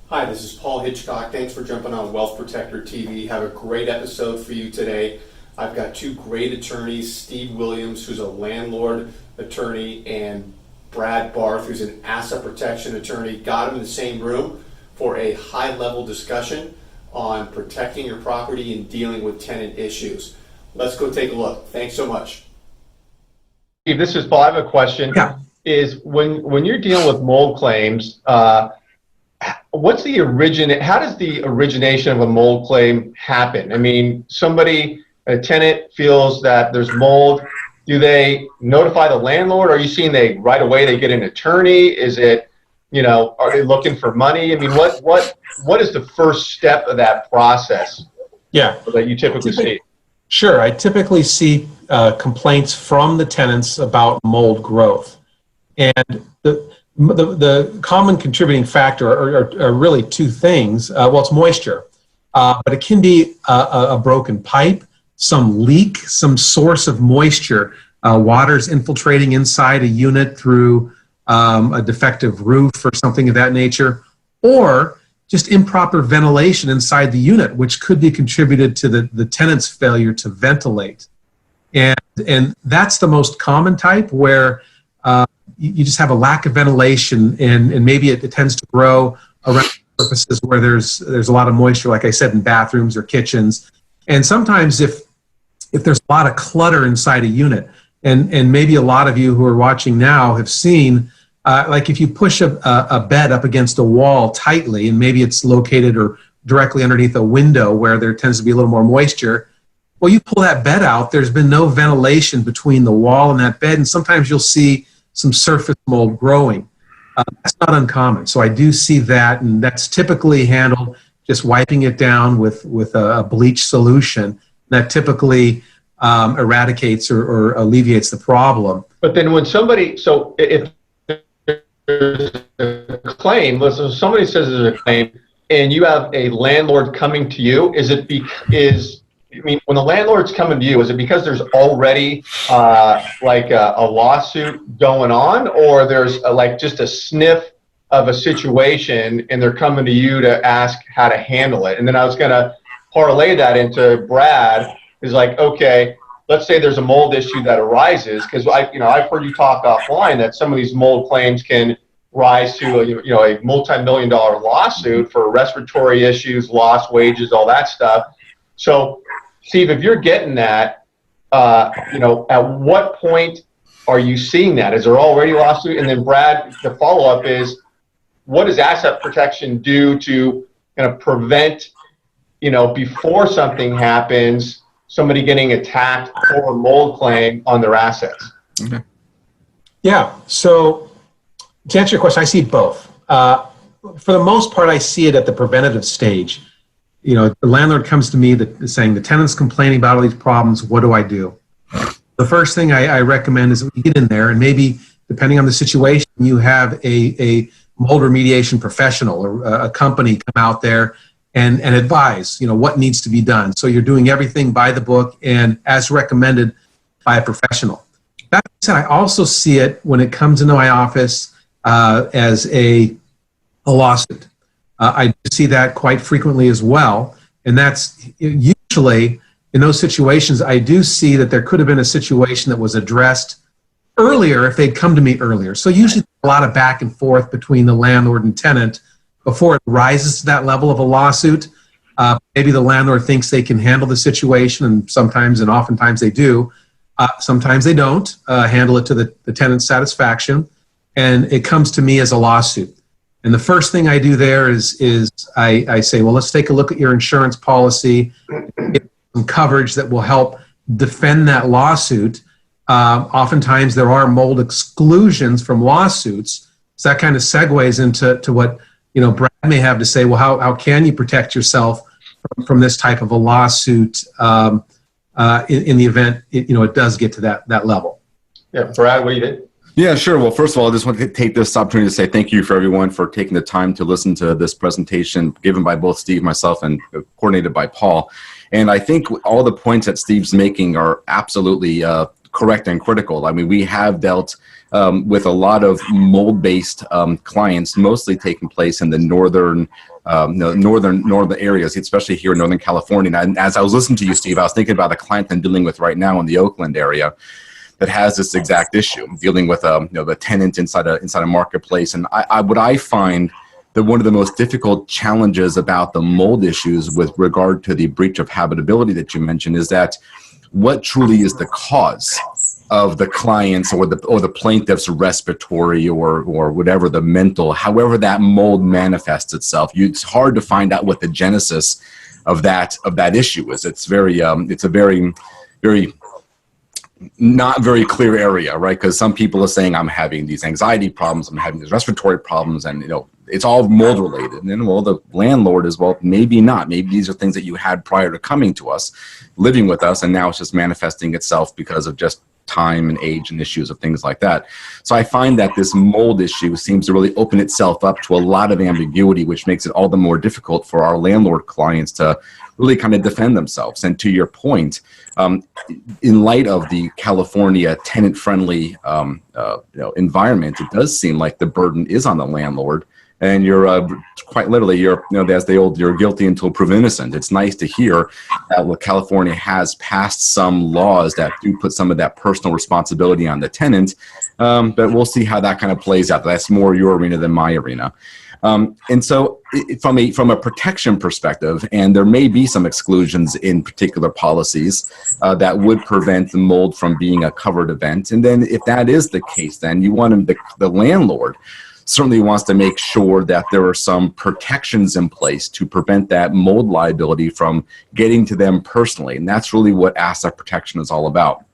Hi, this is Paul Hitchcock. Thanks for jumping on Wealth Protector TV. Have a great episode for you today. I've got two great attorneys, Steve Williams, who's a landlord attorney, and Brad Barth, who's an asset protection attorney. Got them in the same room for a high-level discussion on protecting your property and dealing with tenant issues. Let's go take a look. Thanks so much. Steve, this is Paul. I have a question. Yeah. Is when you're dealing with mold claims, what's the how does the origination of a mold claim happen? I mean, a tenant feels that there's mold. Do they notify the landlord? Are you seeing right away they get an attorney? Is it, are they looking for money? I mean, what is the first step of that process? Yeah. That you typically see? Sure. I typically see complaints from the tenants about mold growth. And the common contributing factor are really two things. Well, it's moisture, but it can be a broken pipe, some leak, some source of moisture. Water's infiltrating inside a unit through a defective roof or something of that nature, or just improper ventilation inside the unit, which could be contributed to the tenant's failure to ventilate. And that's the most common type, where you just have a lack of ventilation, and maybe it tends to grow around surfaces where there's a lot of moisture, like I said, in bathrooms or kitchens. And sometimes if there's a lot of clutter inside a unit, and maybe a lot of you who are watching now have seen, like if you push a bed up against a wall tightly, and maybe it's located or directly underneath a window where there tends to be a little more moisture, well, you pull that bed out, there's been no ventilation between the wall and that bed, and sometimes you'll see some surface mold growing. That's not uncommon. So I do see that, and that's typically handled just wiping it down with a bleach solution. That typically eradicates or alleviates the problem. But then when if there's a claim, listen, somebody says there's a claim, and you have a landlord coming to you, when the landlord's coming to you, is it because there's already a lawsuit going on, or there's just a sniff of a situation and they're coming to you to ask how to handle it? And then I was going to parlay that into Brad, is okay, let's say there's a mold issue that arises, because I've heard you talk offline that some of these mold claims can rise to a multi-million-dollar lawsuit for respiratory issues, lost wages, all that stuff. So Steve, if you're getting that, at what point are you seeing that? Is there already a lawsuit? And then Brad, the follow-up is, what does asset protection do to kind of prevent, before something happens, somebody getting attacked for a mold claim on their assets? Okay. Yeah, so to answer your question, I see both. For the most part, I see it at the preventative stage. The landlord comes to me saying the tenant's complaining about all these problems. What do I do? The first thing I recommend is that we get in there, and maybe depending on the situation, you have a mold remediation professional or a company come out there and advise, what needs to be done. So you're doing everything by the book and as recommended by a professional. That being said, I also see it when it comes into my office as a lawsuit. I see that quite frequently as well, and that's usually in those situations. I do see that there could have been a situation that was addressed earlier if they'd come to me earlier. So usually a lot of back and forth between the landlord and tenant before it rises to that level of a lawsuit. Maybe the landlord thinks they can handle the situation, and sometimes and oftentimes they do. Sometimes they don't handle it to the tenant's satisfaction, and it comes to me as a lawsuit. And the first thing I do there is I say, well, let's take a look at your insurance policy, get some coverage that will help defend that lawsuit. Oftentimes there are mold exclusions from lawsuits. So that kind of segues into what Brad may have to say. Well, how can you protect yourself from this type of a lawsuit in the event it does get to that level? Yeah, Brad, what do you think? Yeah, sure. Well, first of all, I just want to take this opportunity to say thank you for everyone for taking the time to listen to this presentation given by both Steve, myself, and coordinated by Paul. And I think all the points that Steve's making are absolutely correct and critical. I mean, we have dealt with a lot of mold-based clients, mostly taking place in the northern areas, especially here in Northern California. And as I was listening to you, Steve, I was thinking about a client I'm dealing with right now in the Oakland area that has this exact issue, dealing with the tenant inside a marketplace. And what I find that one of the most difficult challenges about the mold issues with regard to the breach of habitability that you mentioned is that what truly is the cause of the client's or the plaintiff's respiratory or whatever the mental, however that mold manifests itself. It's hard to find out what the genesis of that issue is. It's a very not very clear area, right? Because some people are saying I'm having these anxiety problems, I'm having these respiratory problems, and it's all mold related. And then, well, the landlord is, well, maybe not. Maybe these are things that you had prior to coming to us, living with us, and now it's just manifesting itself because of just time and age and issues of things like that. So I find that this mold issue seems to really open itself up to a lot of ambiguity, which makes it all the more difficult for our landlord clients to really kind of defend themselves. And to your point, in light of the California tenant-friendly environment, it does seem like the burden is on the landlord. And you're quite literally, as the old, you're guilty until proven innocent. It's nice to hear that California has passed some laws that do put some of that personal responsibility on the tenant, but we'll see how that kind of plays out. That's more your arena than my arena. And so from a protection perspective, and there may be some exclusions in particular policies that would prevent the mold from being a covered event. And then if that is the case, then you want the landlord certainly wants to make sure that there are some protections in place to prevent that mold liability from getting to them personally. And that's really what asset protection is all about.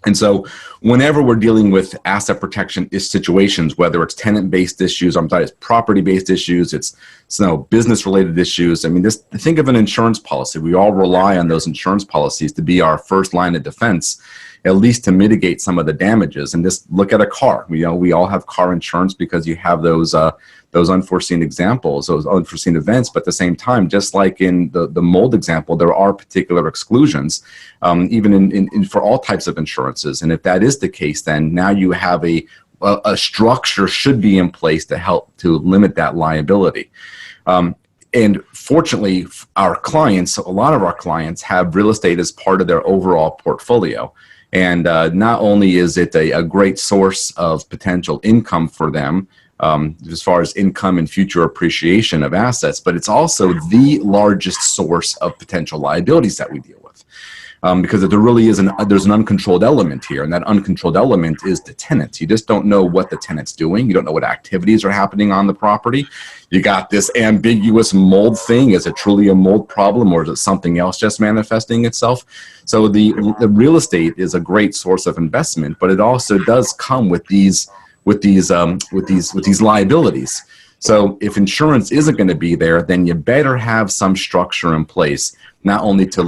And so whenever we're dealing with asset protection situations, whether it's tenant-based issues, it's property-based issues, it's business-related issues. I mean, think of an insurance policy. We all rely on those insurance policies to be our first line of defense, at least to mitigate some of the damages. And just look at a car. We all have car insurance because you have those unforeseen examples, those unforeseen events. But at the same time, just like in the mold example, there are particular exclusions, even in for all types of insurances. And if that is the case, then now you have a structure should be in place to help to limit that liability. And fortunately, a lot of our clients have real estate as part of their overall portfolio. And not only is it a great source of potential income for them, as far as income and future appreciation of assets, but it's also the largest source of potential liabilities that we deal with. Because there really is there's an uncontrolled element here, and that uncontrolled element is the tenant. You just don't know what the tenant's doing. You don't know what activities are happening on the property. You got this ambiguous mold thing. Is it truly a mold problem, or is it something else just manifesting itself? So the real estate is a great source of investment, but it also does come with these liabilities. So if insurance isn't going to be there, then you better have some structure in place, not only to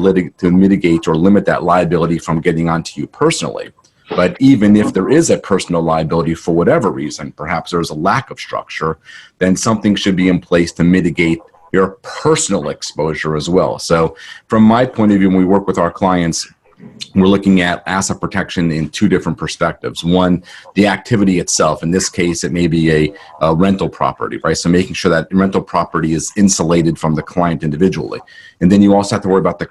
mitigate or limit that liability from getting onto you personally, but even if there is a personal liability for whatever reason, perhaps there's a lack of structure, then something should be in place to mitigate your personal exposure as well. So from my point of view, when we work with our clients, we're looking at asset protection in two different perspectives. One, the activity itself. In this case, it may be a rental property, right? So making sure that rental property is insulated from the client individually. And then you also have to worry about the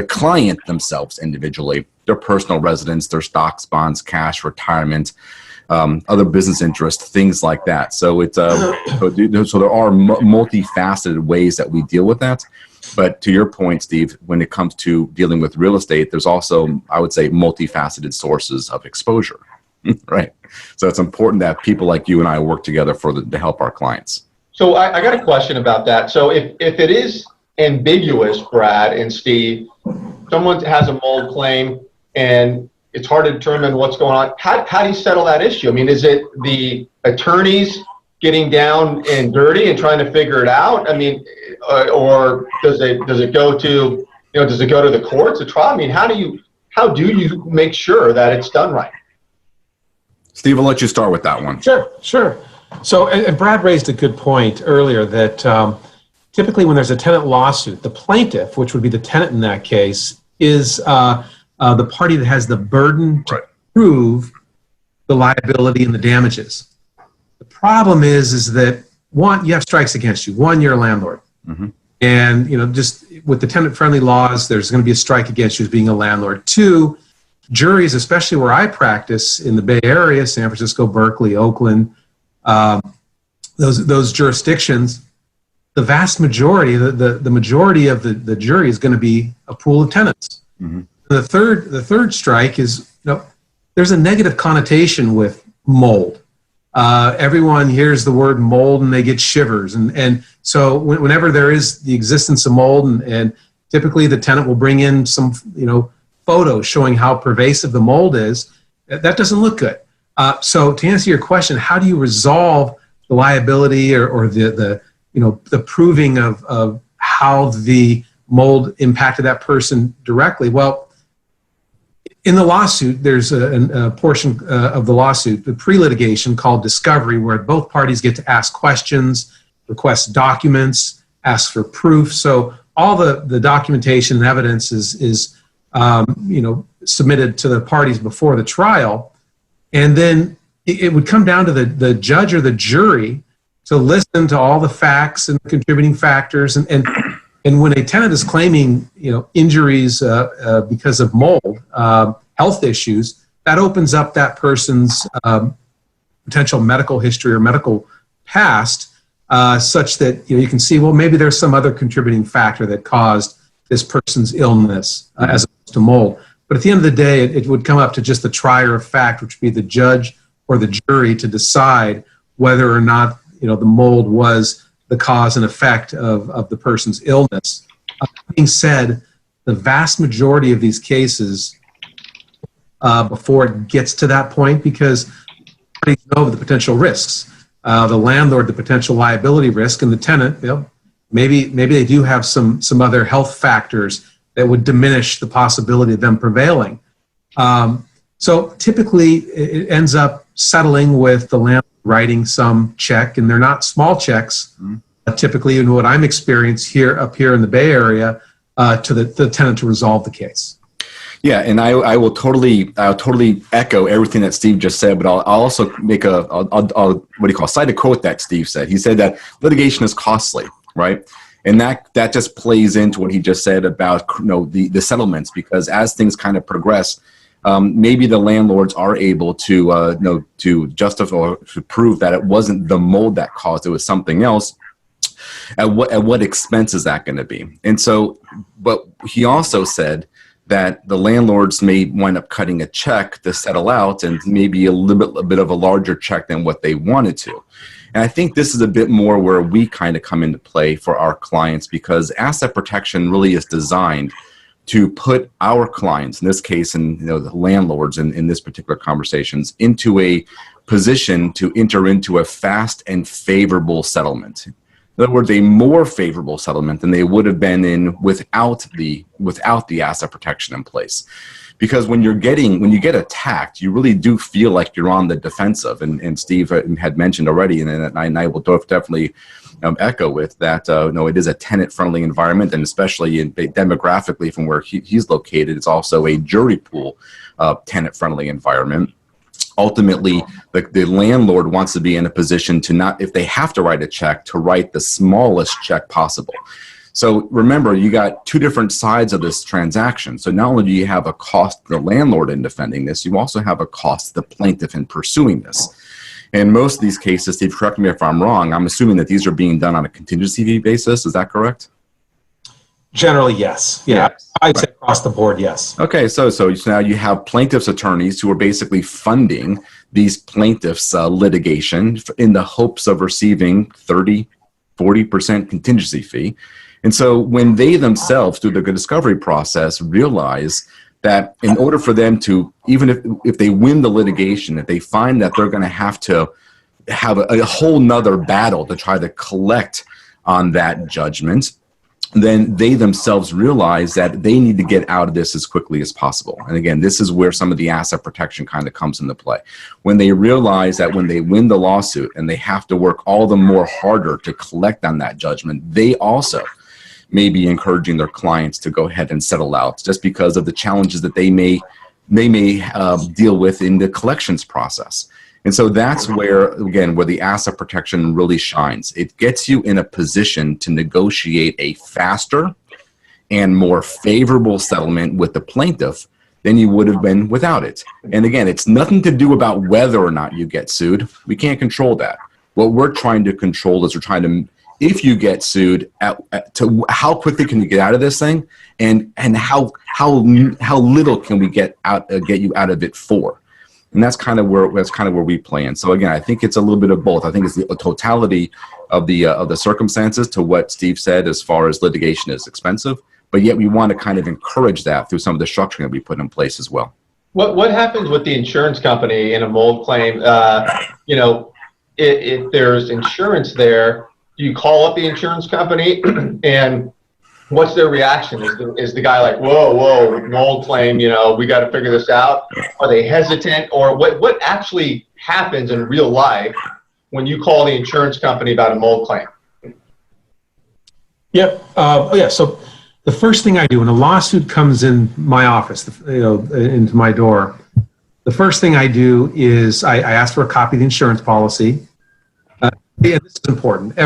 client themselves individually, their personal residence, their stocks, bonds, cash, retirement, other business interests, things like that. So there are multifaceted ways that we deal with that. But to your point, Steve, when it comes to dealing with real estate, there's also, I would say, multifaceted sources of exposure, right? So it's important that people like you and I work together to help our clients. So I got a question about that. So if it is ambiguous, Brad and Steve, someone has a mold claim and it's hard to determine what's going on, how do you settle that issue? I mean, is it the attorneys getting down and dirty and trying to figure it out? I mean, or does it go to the courts, a trial? I mean, how do you make sure that it's done right? Steve, I'll let you start with that one. Sure. So, and Brad raised a good point earlier that typically when there's a tenant lawsuit, the plaintiff, which would be the tenant in that case, is the party that has the burden prove the liability and the damages. The problem is that one, you have strikes against you. One, you're a landlord. Mm-hmm. And, just with the tenant-friendly laws, there's going to be a strike against you as being a landlord. Two, juries, especially where I practice in the Bay Area, San Francisco, Berkeley, Oakland, those jurisdictions, the vast majority, the majority of the jury is going to be a pool of tenants. Mm-hmm. The third strike is, there's a negative connotation with mold. Everyone hears the word mold and they get shivers. And so whenever there is the existence of mold, and typically the tenant will bring in some, photos showing how pervasive the mold is, that doesn't look good. So to answer your question, how do you resolve the liability or the proving of how the mold impacted that person directly? Well, in the lawsuit, there's a portion of the lawsuit, the pre-litigation, called discovery, where both parties get to ask questions, request documents, ask for proof. So all the documentation and evidence is submitted to the parties before the trial. And then it would come down to the judge or the jury to listen to all the facts and contributing factors. And when a tenant is claiming, injuries because of mold, health issues, that opens up that person's potential medical history or medical past, such that you can see, well, maybe there's some other contributing factor that caused this person's illness as opposed to mold. But at the end of the day, it would come up to just the trier of fact, which would be the judge or the jury, to decide whether or not the mold was the cause and effect of the person's illness. Being said, the vast majority of these cases, before it gets to that point, because parties know the potential risks, the landlord, the potential liability risk, and the tenant, maybe they do have some other health factors that would diminish the possibility of them prevailing. So typically it ends up settling with the landlord writing some check, and they're not small checks. Typically, in what I'm experienced up here in the Bay Area, to the tenant to resolve the case. Yeah, and I'll totally echo everything that Steve just said, but I'll also make cite a quote that Steve said. He said that litigation is costly, right? And that just plays into what he just said about the settlements, because as things kind of progress, maybe the landlords are able to justify or to prove that it wasn't the mold that caused it, was something else. At what expense is that going to be? And so, but he also said that the landlords may wind up cutting a check to settle out, and maybe a bit of a larger check than what they wanted to. And I think this is a bit more where we kind of come into play for our clients, because asset protection really is designed to put our clients, in this case, and the landlords in this particular conversations, into a position to enter into a fast and favorable settlement. In other words, a more favorable settlement than they would have been in without the asset protection in place. Because when you get attacked, you really do feel like you're on the defensive. And Steve had mentioned already, and I will definitely echo with that. It is a tenant-friendly environment, and especially demographically from where he's located, it's also a jury pool tenant-friendly environment. Ultimately, the landlord wants to be in a position to not, if they have to write a check, to write the smallest check possible. So remember, you got two different sides of this transaction. So not only do you have a cost to the landlord in defending this, you also have a cost to the plaintiff in pursuing this. In most of these cases, Steve, correct me if I'm wrong, I'm assuming that these are being done on a contingency fee basis. Is that correct? Generally, yes. Yeah, I'd say across the board, yes. Okay, so now you have plaintiffs' attorneys who are basically funding these plaintiffs' litigation in the hopes of receiving 30-40% contingency fee. And so when they themselves, through the discovery process, realize that in order for them to, even if they win the litigation, if they find that they're going to have a whole nother battle to try to collect on that judgment, then they themselves realize that they need to get out of this as quickly as possible. And again, this is where some of the asset protection kind of comes into play. When they realize that when they win the lawsuit and they have to work all the more harder to collect on that judgment, they also may be encouraging their clients to go ahead and settle out, just because of the challenges that they may they may deal with in the collections process. And so that's where, again, where the asset protection really shines. It gets you in a position to negotiate a faster and more favorable settlement with the plaintiff than you would have been without it. And again, it's nothing to do about whether or not you get sued. We can't control that. What we're trying to control is we're trying to, if you get sued, to how quickly can you get out of this thing, and how little can we get you out of it for. And that's kind of where we play in. So again, I think it's a little bit of both. I think it's the totality of the circumstances to what Steve said as far as litigation is expensive, but yet we want to kind of encourage that through some of the structuring that we put in place as well. What happens with the insurance company in a mold claim? If there's insurance there, do you call up the insurance company and what's their reaction? Is the guy like, whoa, mold claim, we got to figure this out? Are they hesitant? Or what actually happens in real life when you call the insurance company about a mold claim? Yep. So the first thing I do when a lawsuit comes in my office, into my door, the first thing I do is I ask for a copy of the insurance policy. And this is important.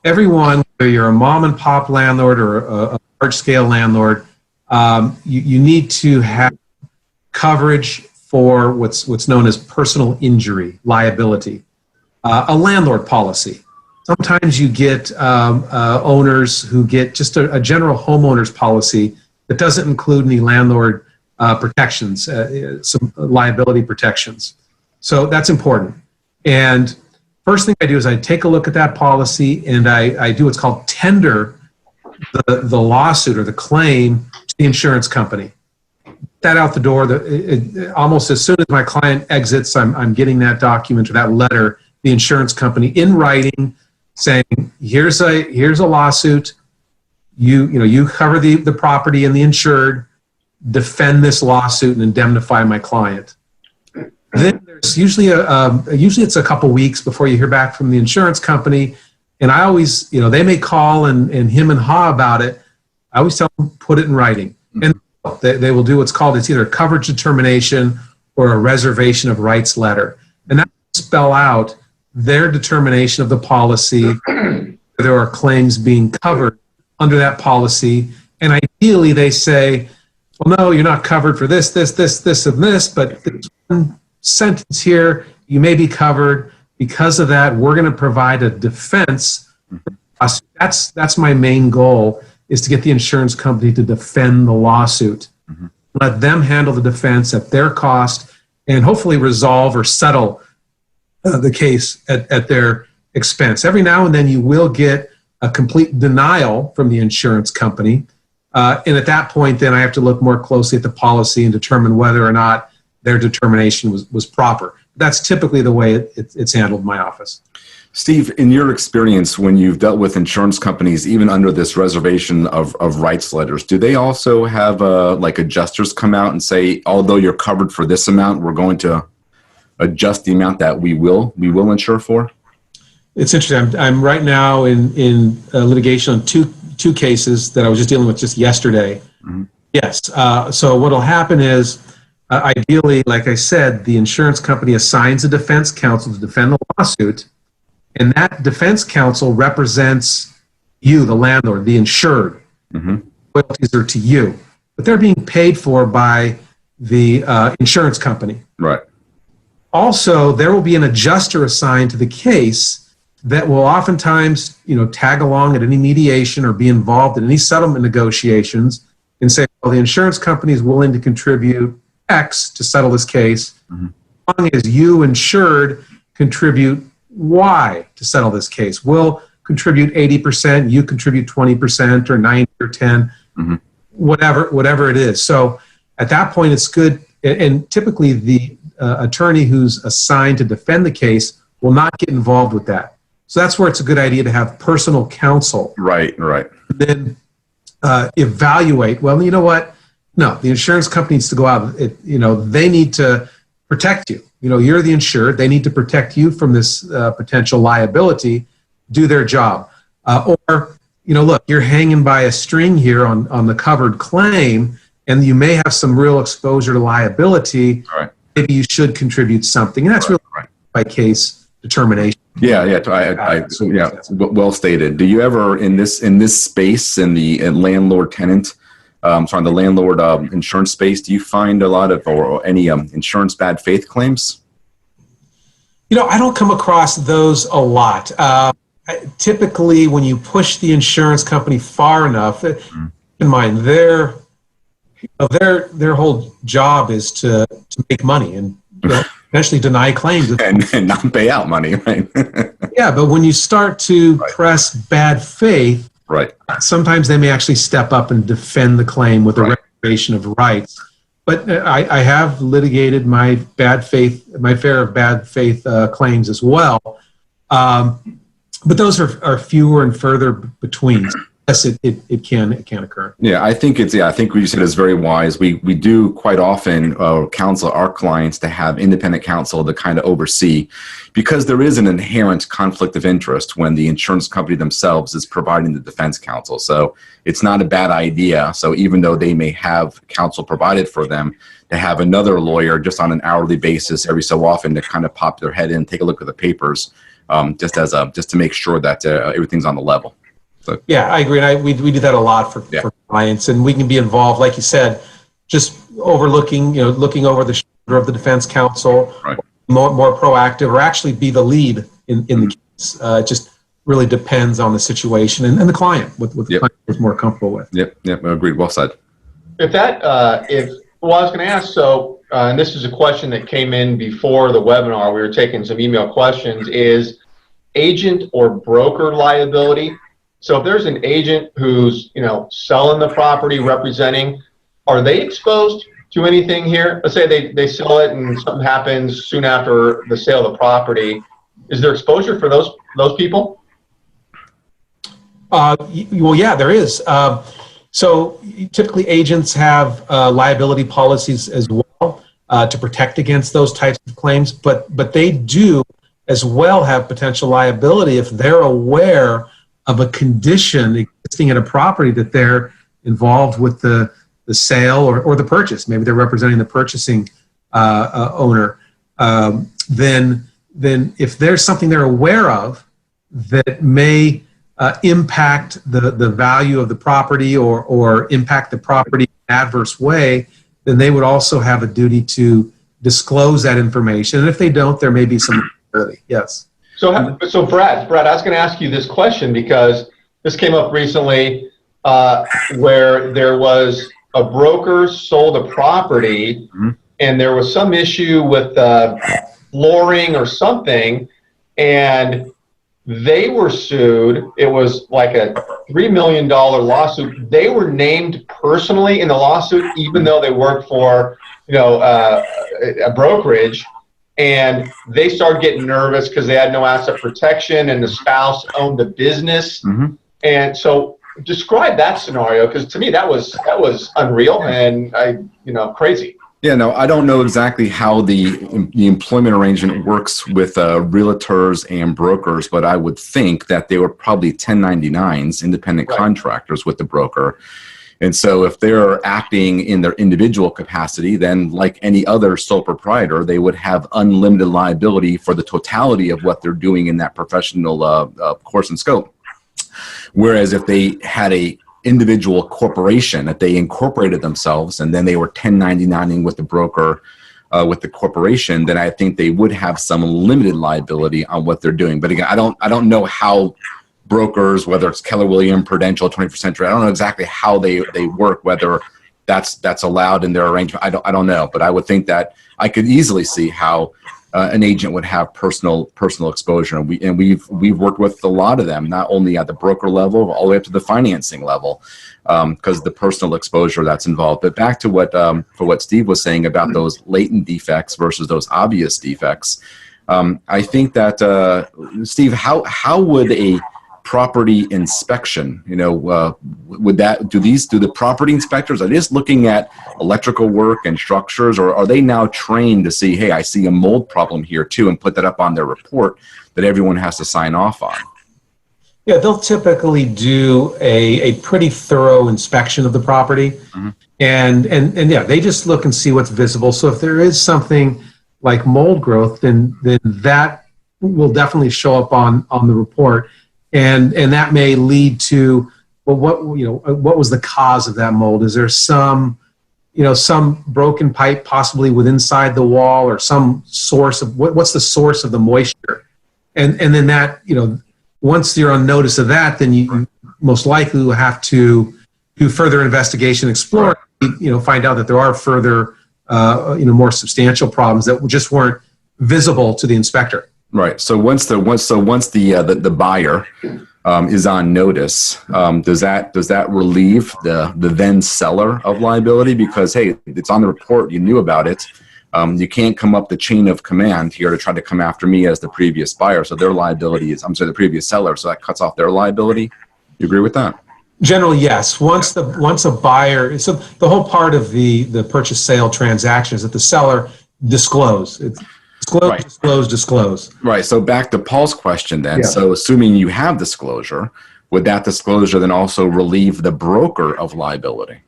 Everyone, whether you're a mom and pop landlord or a large scale landlord, you need to have coverage for what's known as personal injury liability, a landlord policy. Sometimes you get owners who get just a general homeowner's policy that doesn't include any landlord protections, some liability protections. So that's important. And first thing I do is I take a look at that policy and I do what's called tender the lawsuit or the claim to the insurance company. That out the door, almost as soon as my client exits, I'm getting that document or that letter, the insurance company in writing saying, here's a lawsuit, you cover the property and the insured, defend this lawsuit and indemnify my client. Then there's usually it's a couple weeks before you hear back from the insurance company, and I always, they may call and him and haw about it. I always tell them, put it in writing, and they will do what's called, it's either a coverage determination or a reservation of rights letter, and that will spell out their determination of the policy. There are claims being covered under that policy, and ideally they say, well, no, you're not covered for this, and this, but there's one sentence here, you may be covered. Because of that, we're going to provide a defense. That's my main goal, is to get the insurance company to defend the lawsuit. Mm-hmm. Let them handle the defense at their cost and hopefully resolve or settle the case at their expense. Every now and then you will get a complete denial from the insurance company. And at that point, then I have to look more closely at the policy and determine whether or not their determination was proper. That's typically the way it's handled in my office. Steve, in your experience, when you've dealt with insurance companies, even under this reservation of rights letters, do they also have adjusters come out and say, although you're covered for this amount, we're going to adjust the amount that we will insure for? It's interesting. I'm right now in litigation on two cases that I was just dealing with just yesterday. Mm-hmm. Yes. So what will happen is, ideally, like I said, the insurance company assigns a defense counsel to defend the lawsuit, and that defense counsel represents you, the landlord, the insured. Mm-hmm. Royalties are to you, but they're being paid for by the insurance company. Right. Also, there will be an adjuster assigned to the case that will oftentimes, tag along at any mediation or be involved in any settlement negotiations and say, well, the insurance company is willing to contribute X to settle this case, mm-hmm. as long as you insured contribute Y to settle this case. We'll contribute 80%, you contribute 20% or 90 or 10, mm-hmm. whatever it is. So at that point, it's good. And typically the attorney who's assigned to defend the case will not get involved with that. So that's where it's a good idea to have personal counsel. Right. Then evaluate, well, you know what? No, the insurance company needs to go out. They need to protect you. You're the insured. They need to protect you from this potential liability. Do their job. Or look, you're hanging by a string here on the covered claim, and you may have some real exposure to liability, Right. maybe you should contribute something. And that's really by case determination. Yeah, well stated. Do you ever in this space in the landlord tenant, the landlord insurance space, do you find a lot of or any insurance bad faith claims? I don't come across those a lot. Typically, when you push the insurance company far enough, in mind their whole job is to make money and eventually deny claims and not pay out money, right? Yeah, but when you start to press bad faith, right, sometimes they may actually step up and defend the claim with a reservation of rights. But I have litigated my fair of bad faith claims as well. But those are fewer and further between. Yes, it can occur. Yeah, I think I think what you said is very wise. We do quite often counsel our clients to have independent counsel to kind of oversee, because there is an inherent conflict of interest when the insurance company themselves is providing the defense counsel. So it's not a bad idea. So even though they may have counsel provided for them, to have another lawyer just on an hourly basis every so often to kind of pop their head in, take a look at the papers, just to make sure that everything's on the level. So, yeah, I agree. And we do that a lot for clients, and we can be involved, like you said, just overlooking, looking over the shoulder of the defense counsel, more proactive, or actually be the lead in the case. It just really depends on the situation and the client, what the client is more comfortable with. Yep, agreed. Well said. I was going to ask, so, and this is a question that came in before the webinar, we were taking some email questions, is agent or broker liability. So if there's an agent who's, selling the property, representing, are they exposed to anything here? Let's say they sell it and something happens soon after the sale of the property. Is there exposure for those people? Well, yeah, there is. So typically agents have liability policies as well to protect against those types of claims, but they do as well have potential liability if they're aware of a condition existing at a property that they're involved with the sale or the purchase. Maybe they're representing the purchasing owner. Then if there's something they're aware of that may impact the value of the property or impact the property in an adverse way, then they would also have a duty to disclose that information. And if they don't, there may be some liability. Yes. So Brad, I was going to ask you this question because this came up recently where there was a broker sold a property and there was some issue with flooring or something, and they were sued. It was like a $3 million lawsuit. They were named personally in the lawsuit, even though they worked for, a brokerage. And they started getting nervous because they had no asset protection and the spouse owned the business. And so describe that scenario, because to me that was unreal and crazy. Yeah, no, I don't know exactly how the employment arrangement works with realtors and brokers, but I would think that they were probably 1099s, independent contractors with the broker. And so if they're acting in their individual capacity, then like any other sole proprietor, they would have unlimited liability for the totality of what they're doing in that professional course and scope. Whereas if they had a individual corporation that they incorporated themselves and then they were 1099ing with the broker, with the corporation, then I think they would have some limited liability on what they're doing. But again, I don't know how brokers, whether it's Keller Williams, Prudential, 21st Century, I don't know exactly how they work, whether that's allowed in their arrangement. I don't know, but I would think that I could easily see how an agent would have personal exposure, and we've worked with a lot of them, not only at the broker level, all the way up to the financing level, because the personal exposure that's involved. But back to what Steve was saying about those latent defects versus those obvious defects, I think that Steve, how would a property inspection, do the property inspectors, are they just looking at electrical work and structures, or are they now trained to see, hey, I see a mold problem here too, and put that up on their report that everyone has to sign off on? Yeah, they'll typically do a pretty thorough inspection of the property. Mhm. And yeah, they just look and see what's visible. So if there is something like mold growth, then that will definitely show up on the report. And that may lead to, well, what was the cause of that mold? Is there some broken pipe possibly with inside the wall, or some source of what's the source of the moisture? And then that, once you're on notice of that, then you most likely will have to do further investigation, explore, find out that there are further, more substantial problems that just weren't visible to the inspector. Right. So once the buyer is on notice, does that relieve the then seller of liability? Because, hey, it's on the report, you knew about it. You can't come up the chain of command here to try to come after me as the previous buyer. So their liability is, the previous seller. So that cuts off their liability. You agree with that? Generally, yes. Once a buyer, so the whole part of the purchase sale transaction is that the seller disclose. It's disclose, Right. disclose. Right. So back to Paul's question then. Yeah. So assuming you have disclosure, would that disclosure then also relieve the broker of liability?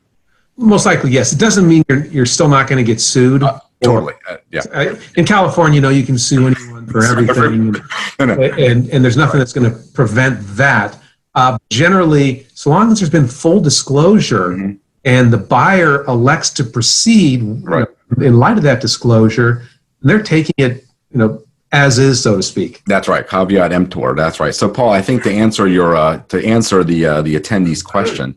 Most likely, yes. It doesn't mean you're still not going to get sued. Totally. Yeah. In California, you can sue anyone for everything, No. and there's nothing that's going to prevent that. Generally, so long as there's been full disclosure, Mm-hmm. and the buyer elects to proceed Right. in light of that disclosure, they're taking it, as is, so to speak. That's right. Caveat emptor. That's right. So Paul, I think to answer the attendee's question,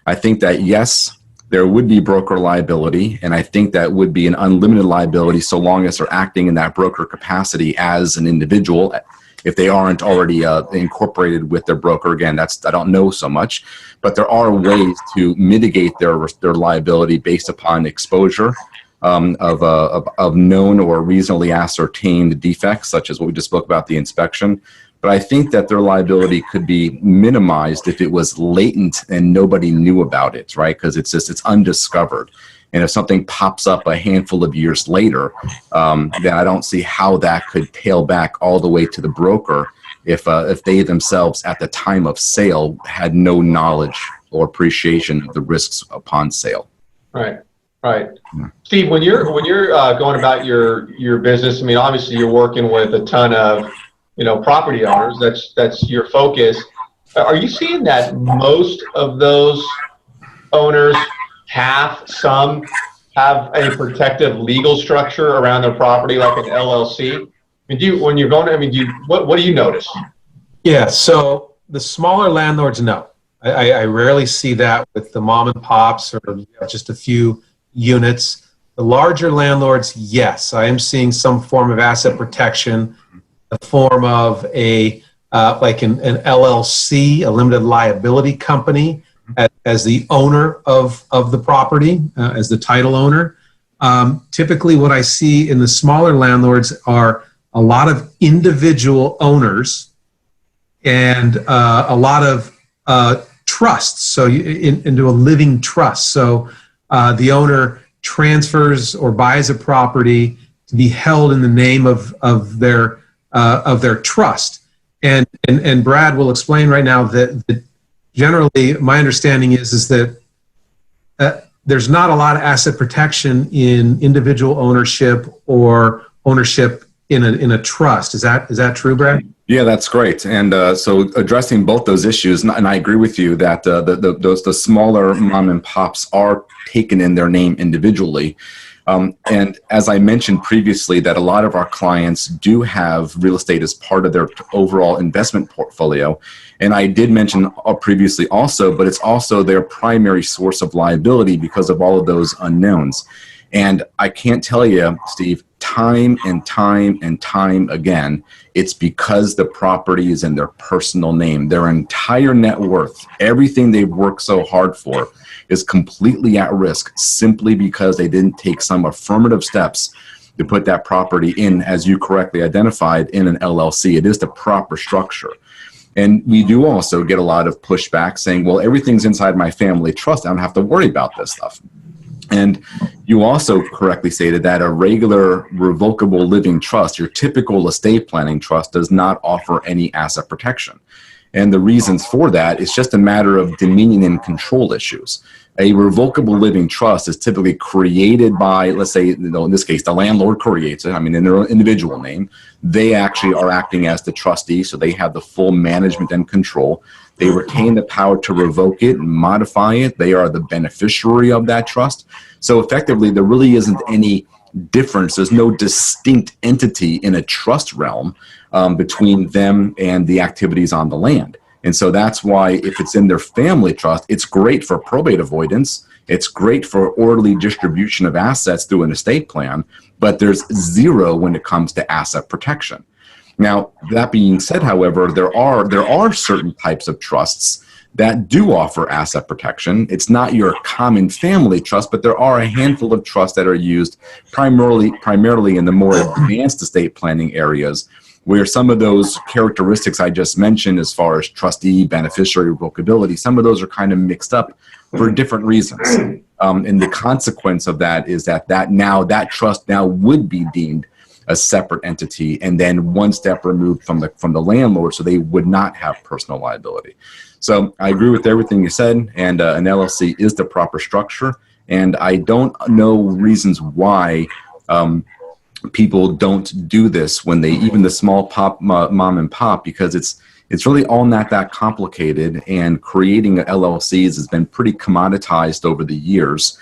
I think that yes, there would be broker liability, and I think that would be an unlimited liability so long as they're acting in that broker capacity as an individual. If they aren't already incorporated with their broker, again, I don't know so much, but there are ways to mitigate their liability based upon exposure of known or reasonably ascertained defects, such as what we just spoke about, the inspection. But I think that their liability could be minimized if it was latent and nobody knew about it, right? Because it's undiscovered. And if something pops up a handful of years later, then I don't see how that could tail back all the way to the broker if they themselves at the time of sale had no knowledge or appreciation of the risks upon sale. Right. Steve, when you're going about your business, obviously you're working with a ton of property owners. That's your focus. Are you seeing that most of those owners have a protective legal structure around their property, like an LLC? What do you notice? Yeah, so the smaller landlords, no. I rarely see that with the mom and pops or just a few units. The larger landlords, yes, I am seeing some form of asset protection, the form of like an LLC, a limited liability company, as the owner of the property, as the title owner. Typically what I see in the smaller landlords are a lot of individual owners and a lot of trusts, so into a living trust. So the owner transfers or buys a property to be held in the name of their trust. And Brad will explain right now that generally my understanding is that there's not a lot of asset protection in individual ownership or ownership in a trust. Is that true, Brad? Yeah, that's great. And so addressing both those issues, and I agree with you that the smaller mom and pops are taken in their name individually. And as I mentioned previously, that a lot of our clients do have real estate as part of their overall investment portfolio. And I did mention previously also, but it's also their primary source of liability because of all of those unknowns. And I can't tell you, Steve, time and time again, it's because the property is in their personal name. Their entire net worth, everything they've worked so hard for, is completely at risk simply because they didn't take some affirmative steps to put that property in, as you correctly identified, in an LLC. It is the proper structure. And we do also get a lot of pushback saying, well, everything's inside my family trust. I don't have to worry about this stuff. And you also correctly stated that a regular revocable living trust, your typical estate planning trust, does not offer any asset protection. And the reasons for that is just a matter of dominion and control issues. A revocable living trust is typically created by, let's say, in this case, the landlord creates it. I mean, in their individual name, they actually are acting as the trustee, so they have the full management and control. They retain the power to revoke it and modify it. They are the beneficiary of that trust. So effectively, there really isn't any difference. There's no distinct entity in a trust realm between them and the activities on the land. And so that's why if it's in their family trust, it's great for probate avoidance. It's great for orderly distribution of assets through an estate plan, but there's zero when it comes to asset protection. Now, that being said, however, there are certain types of trusts that do offer asset protection. It's not your common family trust, but there are a handful of trusts that are used primarily in the more advanced estate planning areas, where some of those characteristics I just mentioned, as far as trustee, beneficiary, revocability, some of those are kind of mixed up for different reasons. And the consequence of that is that trust now would be deemed a separate entity, and then one step removed from the landlord, so they would not have personal liability. So I agree with everything you said, and an LLC is the proper structure, and I don't know reasons why people don't do this when they, even the small mom and pop, because it's really all not that complicated, and creating LLCs has been pretty commoditized over the years.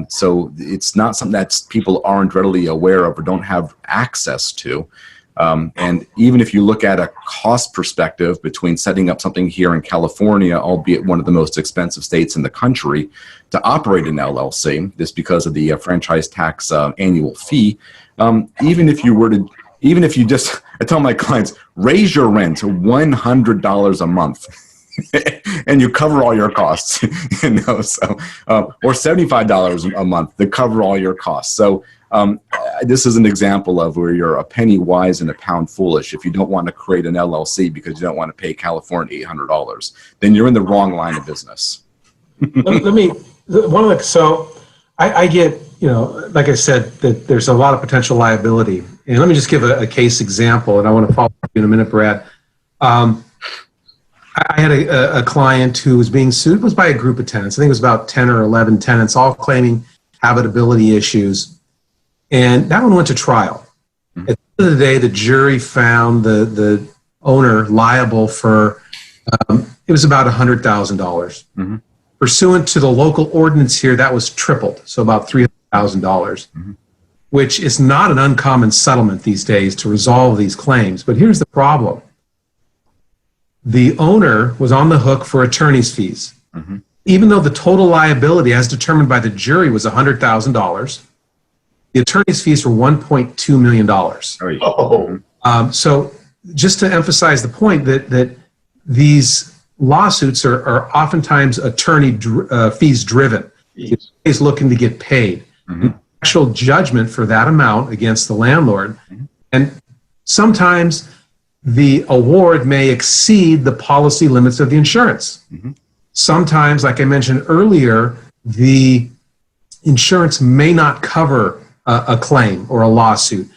So it's not something that people aren't readily aware of or don't have access to. And even if you look at a cost perspective between setting up something here in California, albeit one of the most expensive states in the country, to operate an LLC, just because of the franchise tax annual fee, even if you just, I tell my clients, raise your rent to $100 a month. And you cover all your costs, so, or $75 a month to cover all your costs. So this is an example of where you're a penny wise and a pound foolish. If you don't want to create an LLC because you don't want to pay California $800, then you're in the wrong line of business. So I get, like I said, that there's a lot of potential liability. And let me just give a case example, and I want to follow up in a minute, Brad. I had a client who was being sued. It was by a group of tenants. I think it was about 10 or 11 tenants, all claiming habitability issues. And that one went to trial. Mm-hmm. At the end of the day, the jury found the owner liable for, it was about $100,000. Mm-hmm. Pursuant to the local ordinance here, that was tripled, so about $300,000, mm-hmm. which is not an uncommon settlement these days to resolve these claims. But here's the problem. The owner was on the hook for attorney's fees. Mm-hmm. Even though the total liability as determined by the jury was $100,000, the attorney's fees were $1.2 million. Oh. So just to emphasize the point that these lawsuits are oftentimes attorney fees driven. He's looking to get paid. Mm-hmm. Actual judgment for that amount against the landlord. Mm-hmm. And sometimes the award may exceed the policy limits of the insurance. Mm-hmm. Sometimes, like I mentioned earlier, the insurance may not cover a claim or a lawsuit.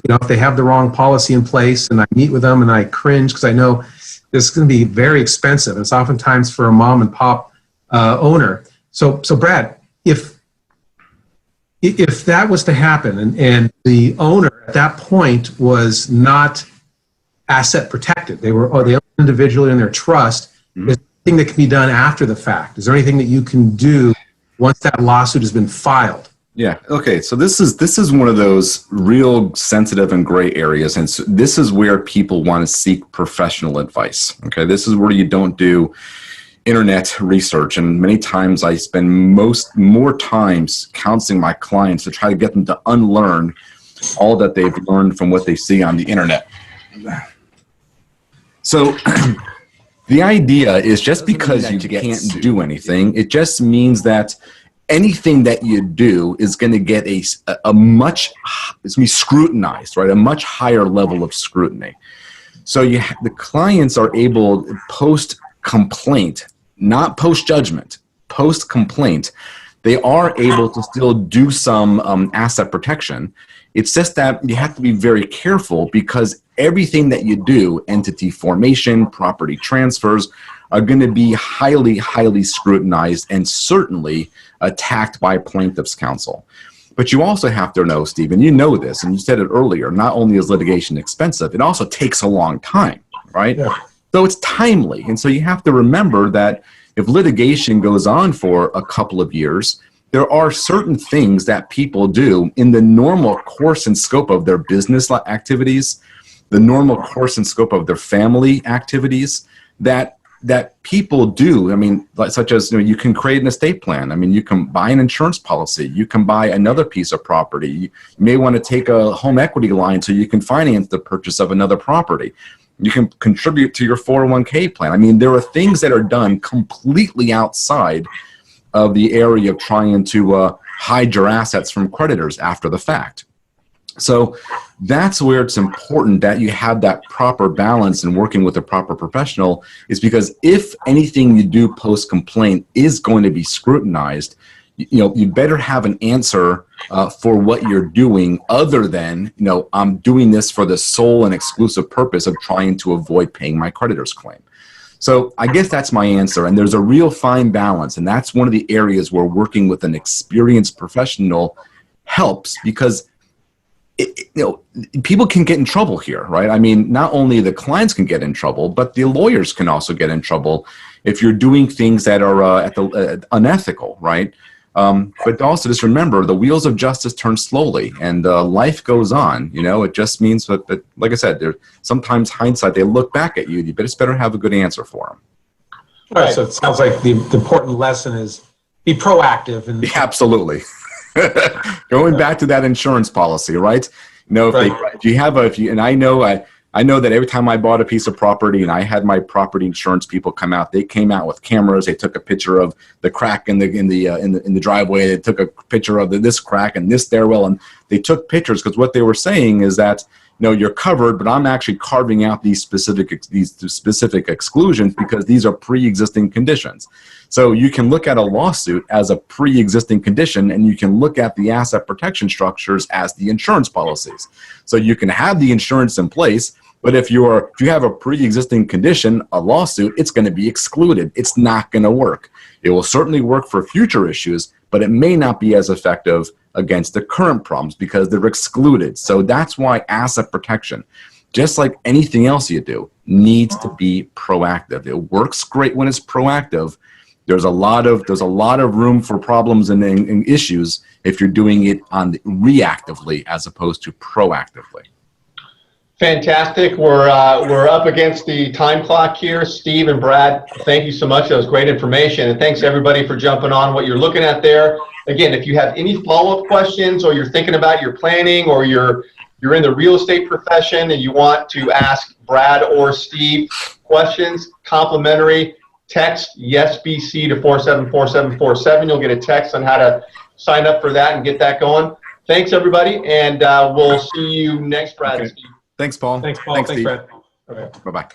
If they have the wrong policy in place, and I meet with them and I cringe because I know this is going to be very expensive. It's oftentimes for a mom and pop owner. So Brad, if that was to happen and the owner at that point was not asset protected, they owned individually in their trust, mm-hmm. is there anything that can be done after the fact? Is there anything that you can do once that lawsuit has been filed? Yeah. Okay. So this is one of those real sensitive and gray areas, and so this is where people want to seek professional advice. Okay. This is where you don't do internet research, and many times I spend more times counseling my clients to try to get them to unlearn all that they've learned from what they see on the internet. So the idea is just because you can't do anything, it just means that anything that you do is going to get it's going to be scrutinized, right? A much higher level of scrutiny. So the clients are able, post-complaint, not post-judgment, post-complaint, they are able to still do some asset protection. It's just that you have to be very careful because everything that you do, entity formation, property transfers, are going to be highly, highly scrutinized and certainly attacked by plaintiff's counsel. But you also have to know, Steve, and you know this, and you said it earlier, not only is litigation expensive, it also takes a long time, right? Yeah. So it's timely. And so you have to remember that if litigation goes on for a couple of years, there are certain things that people do in the normal course and scope of their business activities, the normal course and scope of their family activities that people do. I mean, such as, you can create an estate plan. I mean, you can buy an insurance policy. You can buy another piece of property. You may want to take a home equity line so you can finance the purchase of another property. You can contribute to your 401k plan. I mean, there are things that are done completely outside of the area of trying to hide your assets from creditors after the fact. So that's where it's important that you have that proper balance in working with a proper professional, is because if anything you do post-complaint is going to be scrutinized, you better have an answer for what you're doing other than, I'm doing this for the sole and exclusive purpose of trying to avoid paying my creditor's claim. So I guess that's my answer. And there's a real fine balance. And that's one of the areas where working with an experienced professional helps, because people can get in trouble here, right? I mean, not only the clients can get in trouble, but the lawyers can also get in trouble if you're doing things that are unethical, right? But also just remember, the wheels of justice turn slowly, and life goes on. It just means that, like I said, there sometimes hindsight, they look back at you. You better have a good answer for them. All right. So it sounds like the important lesson is be proactive. And absolutely. Going back to that insurance policy, right? I know that every time I bought a piece of property and I had my property insurance people come out, they came out with cameras. They took a picture of the crack in the driveway. They took a picture of this crack and this stairwell, and they took pictures because what they were saying is that, you're covered, but I'm actually carving out these specific exclusions because these are pre-existing conditions. So you can look at a lawsuit as a pre-existing condition, and you can look at the asset protection structures as the insurance policies. So you can have the insurance in place, but if you have a pre-existing condition, a lawsuit, it's going to be excluded. It's not going to work. It will certainly work for future issues, but it may not be as effective against the current problems because they're excluded. So that's why asset protection, just like anything else you do, needs to be proactive. It works great when it's proactive. There's a lot of room for problems and issues if you're doing it reactively as opposed to proactively. Fantastic. We're up against the time clock here. Steve and Brad, thank you so much. That was great information. And thanks everybody for jumping on what you're looking at there. Again, if you have any follow-up questions, or you're thinking about your planning, or you're in the real estate profession and you want to ask Brad or Steve questions, complimentary, text YesBC to 474747. You'll get a text on how to sign up for that and get that going. Thanks everybody, and we'll see you next, Brad and Steve. Thanks, Paul. Thanks, Paul. Thanks, Steve. Brad. Okay. Bye-bye.